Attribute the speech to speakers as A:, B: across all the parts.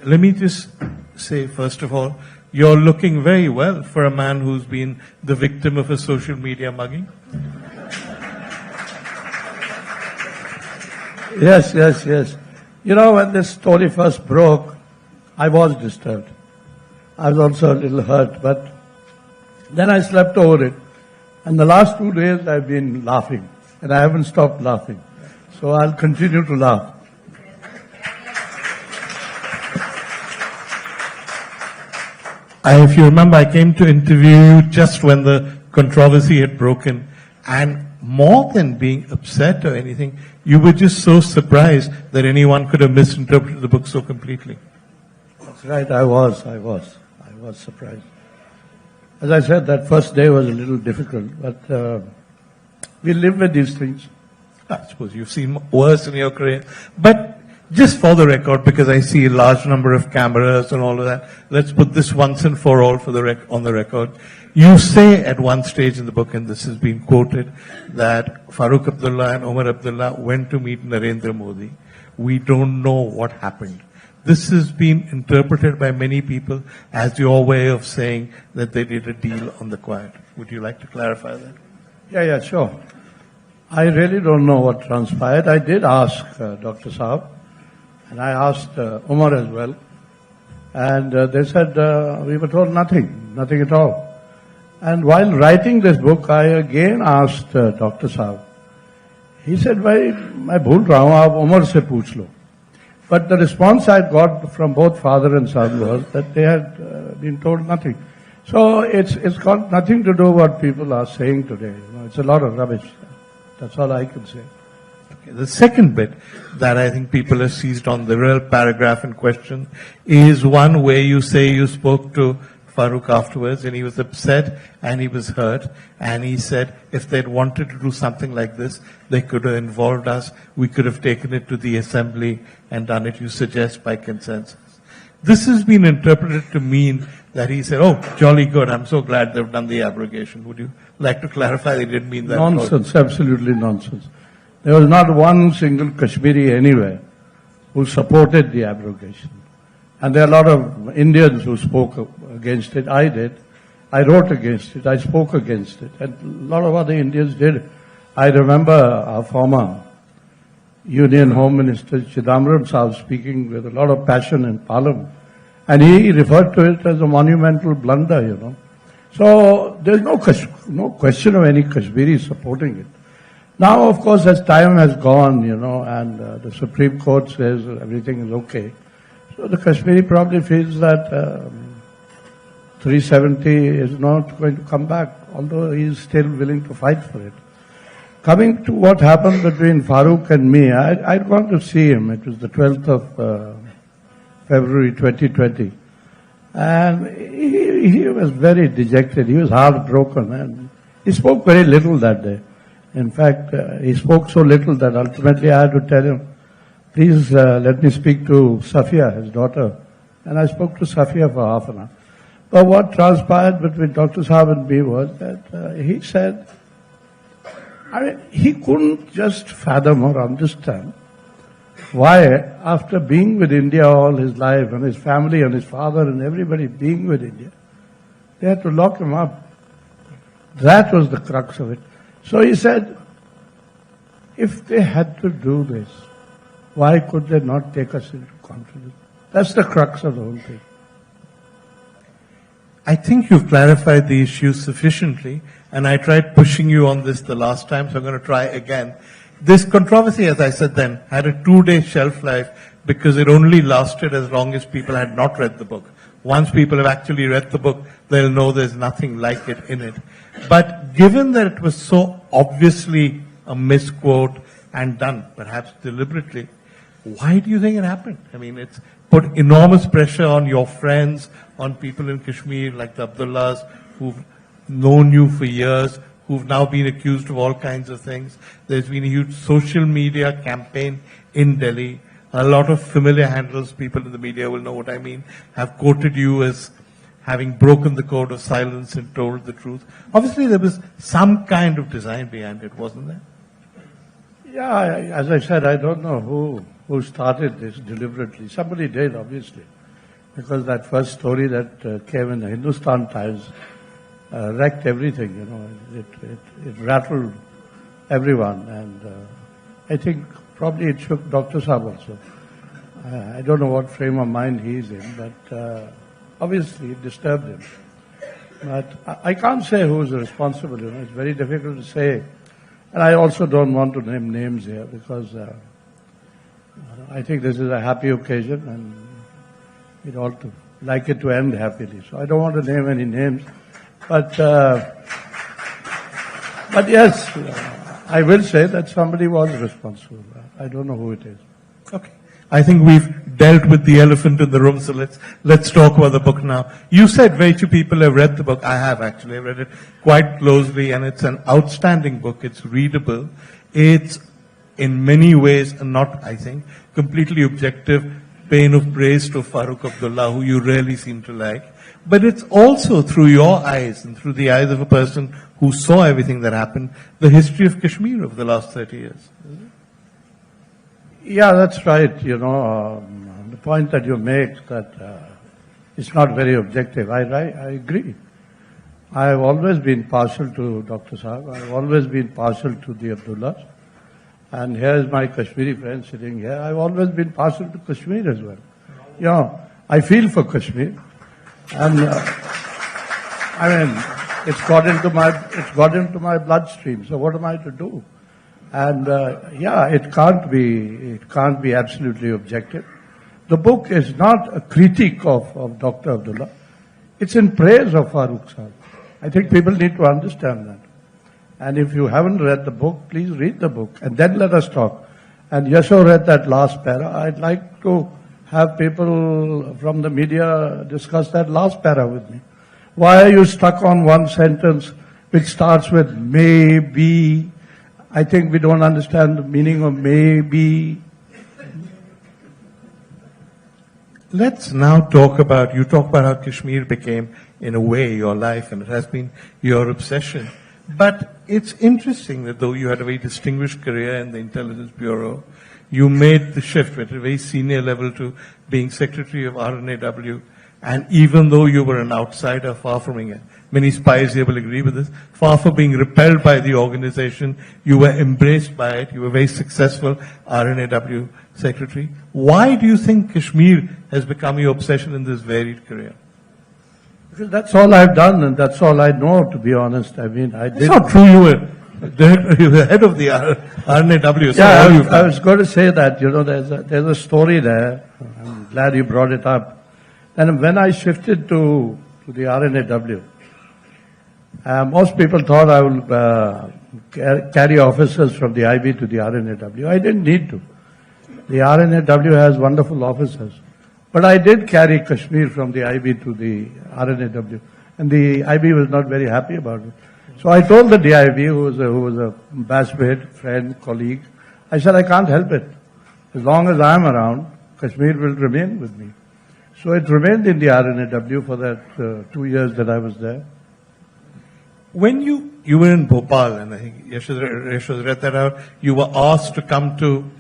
A: let me just say, first of all, you're looking very well for a man who's been the victim of a social media mugging.
B: Yes. You know, when this story first broke, I was disturbed. I was also a little hurt, but then I slept over it. And the last 2 days I've been laughing, and I haven't stopped laughing. So I'll continue to laugh.
A: If you remember, I came to interview you just when the controversy had broken, and more than being upset or anything, you were just so surprised that anyone could have misinterpreted the book so completely.
B: That's right, I was surprised. As I said, that first day was a little difficult, but we live with these things.
A: I suppose you've seen worse in your career. But just for the record, because I see a large number of cameras and all of that, let's put this once and for all on the record. You say at one stage in the book, and this has been quoted, that Farooq Abdullah and Omar Abdullah went to meet Narendra Modi. We don't know what happened. This has been interpreted by many people as your way of saying that they did a deal on the quiet. Would you like to clarify that?
B: Yeah, sure. I really don't know what transpired. I did ask Dr. Saab, and I asked Umar as well. And they said we were told nothing at all. And while writing this book, I again asked Dr. Saab. He said, "Bhai, मैं भूल रहा हूँ, आप उमर से पूछ लो." But the response I got from both father and son was that they had been told nothing. So it's got nothing to do with what people are saying today. You know, it's a lot of rubbish. That's all I can say.
A: Okay. The second bit that I think people have seized on, the real paragraph in question, is one where you say you spoke to Farooq afterwards and he was upset and he was hurt, and he said if they'd wanted to do something like this, they could have involved us, we could have taken it to the assembly and done it, you suggest, by consensus. This has been interpreted to mean that he said, oh, jolly good, I'm so glad they've done the abrogation. Would you like to clarify they didn't mean that?
B: Nonsense, absolutely nonsense. There was not one single Kashmiri anywhere who supported the abrogation. And there are a lot of Indians who spoke against it. I did. I wrote against it. I spoke against it. And a lot of other Indians did. I remember our former Union Home Minister Chidambaram Saab speaking with a lot of passion in Parliament. And he referred to it as a monumental blunder, you know. So there's no question of any Kashmiri supporting it. Now, of course, as time has gone, you know, and the Supreme Court says everything is okay, so the Kashmiri probably feels that 370 is not going to come back, although he is still willing to fight for it. Coming to what happened between Farooq and me, I'd gone to see him. It was the 12th of February 2020. And he was very dejected. He was heartbroken. And he spoke very little that day. In fact, he spoke so little that ultimately I had to tell him, please let me speak to Safia, his daughter. And I spoke to Safia for half an hour. But what transpired between Dr. Saab and me was that he said, I mean, he couldn't just fathom or understand why, after being with India all his life, and his family and his father and everybody being with India, they had to lock him up. That was the crux of it. So he said, if they had to do this, why could they not take us into confidence? That's the crux of the whole thing.
A: I think you've clarified the issue sufficiently, and I tried pushing you on this the last time, so I'm going to try again. This controversy, as I said then, had a 2-day shelf life because it only lasted as long as people had not read the book. Once people have actually read the book, they'll know there's nothing like it in it. But given that it was so obviously a misquote and done, perhaps deliberately, why do you think it happened? I mean, it's put enormous pressure on your friends, on people in Kashmir like the Abdullahs who've known you for years, who've now been accused of all kinds of things. There's been a huge social media campaign in Delhi. A lot of familiar handles, people in the media will know what I mean, have quoted you as having broken the code of silence and told the truth. Obviously, there was some kind of design behind it, wasn't there?
B: Yeah, as I said, I don't know who started this deliberately. Somebody did, obviously. because that first story that came in the Hindustan Times wrecked everything, you know. It rattled everyone, and I think probably it shook Dr. Saab also. I don't know what frame of mind he's in, but obviously it disturbed him. But I can't say who's responsible, you know. It's very difficult to say. And I also don't want to name names here because I think this is a happy occasion and we'd all like it to end happily. So I don't want to name any names. But yes, I will say that somebody was responsible. I don't know who it is.
A: Okay. I think we've dealt with the elephant in the room, so let's talk about the book now. You said very few people have read the book. I have actually. I've read it quite closely, and it's an outstanding book. It's readable. It's in many ways not, I think, completely objective pain of praise to Farooq Abdullah, who you really seem to like. But it's also through your eyes and through the eyes of a person who saw everything that happened, the history of Kashmir over the last 30 years.
B: Yeah, that's right. You know, the point that you make that it's not very objective. I agree. I have always been partial to Dr. Saab. I have always been partial to the Abdullahs. And here is my Kashmiri friend sitting here. I've always been partial to Kashmir as well. You know, I feel for Kashmir. And I mean, it's got into my bloodstream. So what am I to do? And yeah, it can't be absolutely objective. The book is not a critique of Dr. Abdullah. It's in praise of Farooq Saab. I think people need to understand that. And if you haven't read the book, please read the book and then let us talk. And Yasho read that last para. I'd like to have people from the media discuss that last para with me. Why are you stuck on one sentence which starts with maybe? I think we don't understand the meaning of maybe.
A: Let's now talk about how Kashmir became, in a way, your life, and it has been your obsession. But it's interesting that though you had a very distinguished career in the Intelligence Bureau, you made the shift at a very senior level to being Secretary of RNAW. And even though you were an outsider, far from it, many spies here will agree with this, far from being repelled by the organization, you were embraced by it. You were very successful RNAW Secretary. Why do you think Kashmir has become your obsession in this varied career?
B: Because that's all I've done and that's all I know, to be honest. I mean, I did.
A: It's not true. You were head of the RNAW. So
B: yeah, I was going to say that, you know, there's a story there. I'm glad you brought it up. And when I shifted to the RNAW, most people thought I would carry officers from the IB to the RNAW. I didn't need to. The RNAW has wonderful officers. But I did carry Kashmir from the IB to the RNAW. And the IB was not very happy about it. So I told the DIB, who was a batchmate, friend, colleague, I said, I can't help it. As long as I'm around, Kashmir will remain with me. So it remained in the RNAW for that 2 years that I was there.
A: When you were in Bhopal, and I think Yashoda read that out, you were asked to come to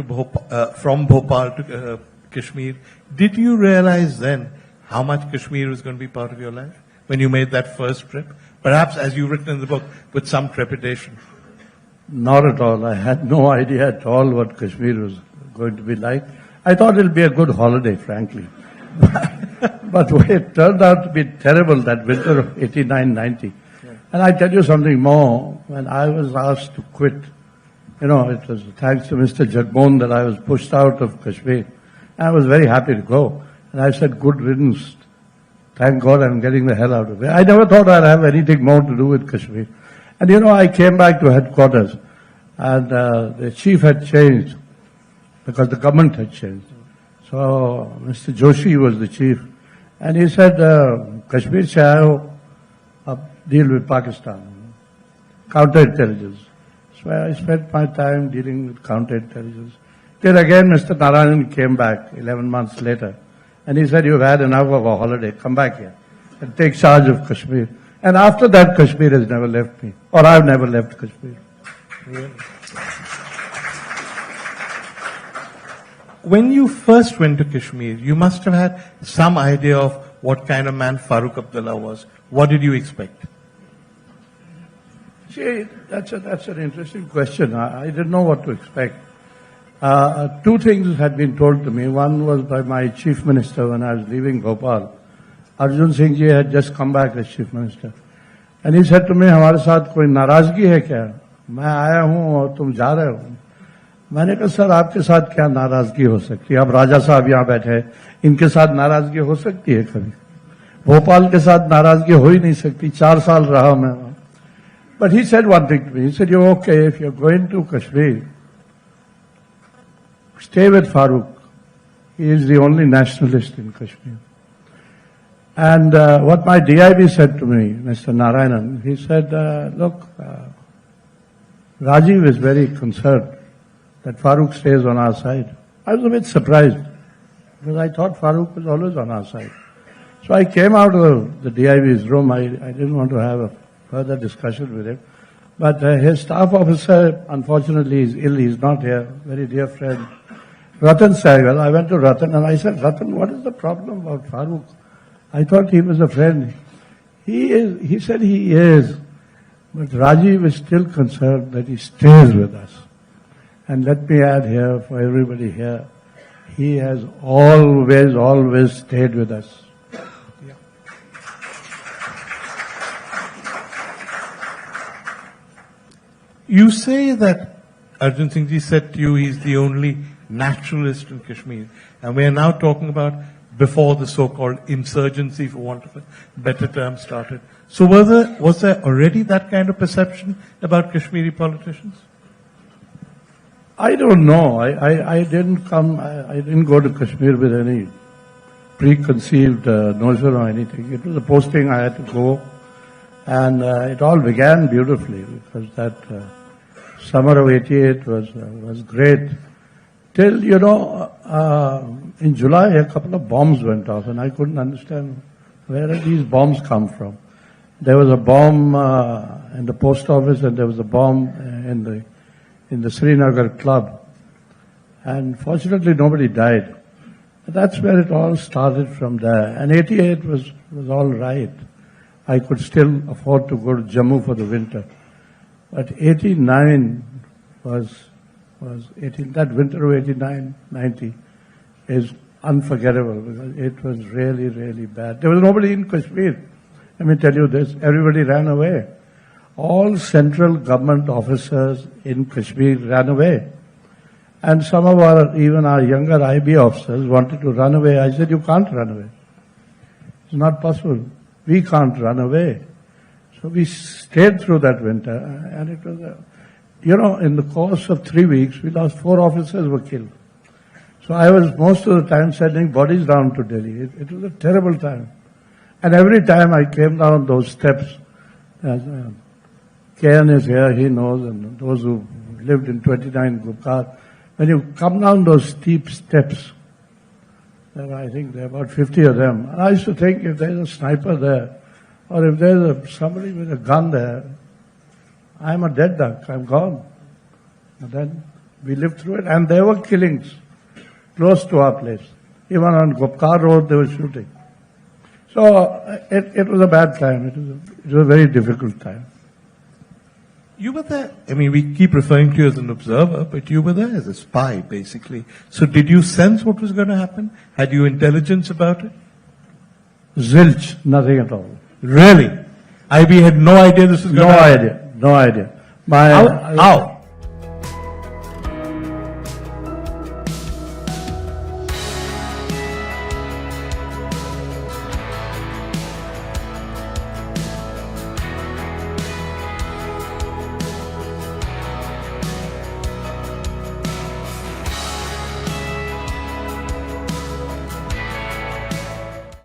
A: Bhopal, from Bhopal to Kashmir. Did you realize then how much Kashmir was going to be part of your life when you made that first trip? Perhaps, as you've written in the book, with some trepidation.
B: Not at all. I had no idea at all what Kashmir was going to be like. I thought it'll be a good holiday, frankly. But it turned out to be terrible that winter of 89-90. Yeah. And I tell you something more. When I was asked to quit, you know, it was thanks to Mr. Jagmohan that I was pushed out of Kashmir. And I was very happy to go. And I said, good riddance. Thank God I'm getting the hell out of it. I never thought I'd have anything more to do with Kashmir. And you know, I came back to headquarters and the chief had changed because the government had changed. So Mr. Joshi was the chief. And he said, Kashmir se aaye ho, deal with Pakistan. Counterintelligence. So I spent my time dealing with counterintelligence. Then again, Mr. Narayan came back 11 months later. And he said, you've had enough of a holiday. Come back here and take charge of Kashmir. And after that, Kashmir has never left me. Or I've never left Kashmir.
A: Really? when you first went to Kashmir, you must have had some idea of what kind of man Farooq Abdullah was. What did you expect?
B: See, that's an interesting question. I didn't know what to expect. Two things had been told to me. One was by my chief minister when I was leaving Bhopal. Arjun Singh ji had just come back as chief minister. And he said to me, हमारे साथ कोई नाराजगी है क्या? मैं आया हूँ और तुम जा रहे हो. मैंने कहा सर आपके साथ क्या नाराजगी हो सकती है? अब राजा साहब यहाँ बैठे हैं, इनके साथ नाराजगी हो सकती है कभी? भोपाल के साथ नाराजगी हो ही नहीं सकती. 4 साल रहा मैं. But he said one thing to me. He said, you're okay if you're going to Kashmir. Stay with Farooq. He is the only nationalist in Kashmir. And what my DIB said to me, Mr. Narayanan, he said, look, Rajiv is very concerned that Farooq stays on our side. I was a bit surprised because I thought Farooq was always on our side. So I came out of the DIB's room. I didn't want to have a further discussion with him. But his staff officer, unfortunately, is ill. He's not here. Very dear friend. Ratan Sehgal. I went to Ratan and I said, Ratan, what is the problem about Farooq? I thought he was a friend. He is. He said he is. But Rajiv is still concerned that he stays with us. And let me add here for everybody here, he has always stayed with us. Yeah.
A: You say that Arjun Singh Ji said to you he's the only naturalist in Kashmir. And we are now talking about before the so-called insurgency, for want of a better term, started. So was there already that kind of perception about Kashmiri politicians?
B: I don't know. I didn't go to Kashmir with any preconceived notion or anything. It was a posting I had to go. And it all began beautifully because that summer of 88 was great. Till, in July, a couple of bombs went off, and I couldn't understand where did these bombs come from. There was a bomb in the post office, and there was a bomb in the Srinagar club. And fortunately, nobody died. But that's where it all started from there. And 88 was all right. I could still afford to go to Jammu for the winter. But 89 that winter of 89, 90 is unforgettable because it was really, really bad. There was nobody in Kashmir. Let me tell you this, everybody ran away. All central government officers in Kashmir ran away. And some of even our younger IB officers wanted to run away. I said, you can't run away. It's not possible. We can't run away. So we stayed through that winter, and it was in the course of 3 weeks, we lost 4 officers were killed. So I was most of the time sending bodies down to Delhi. It was a terrible time. And every time I came down those steps, Kayan is here, he knows, and those who lived in 29 Gupkar, when you come down those steep steps, I think there are about 50 of them. And I used to think if there's a sniper there, or if there's somebody with a gun there, I'm a dead duck, I'm gone. And then we lived through it, and there were killings close to our place. Even on Gopkar Road, they were shooting. So it was a bad time. It was a very difficult time.
A: You were there. I mean, we keep referring to you as an observer, but you were there as a spy, basically. So did you sense what was going to happen? Had you intelligence about it?
B: Zilch, nothing at all.
A: Really? IB had no idea this was going to happen?
B: No idea.
A: How?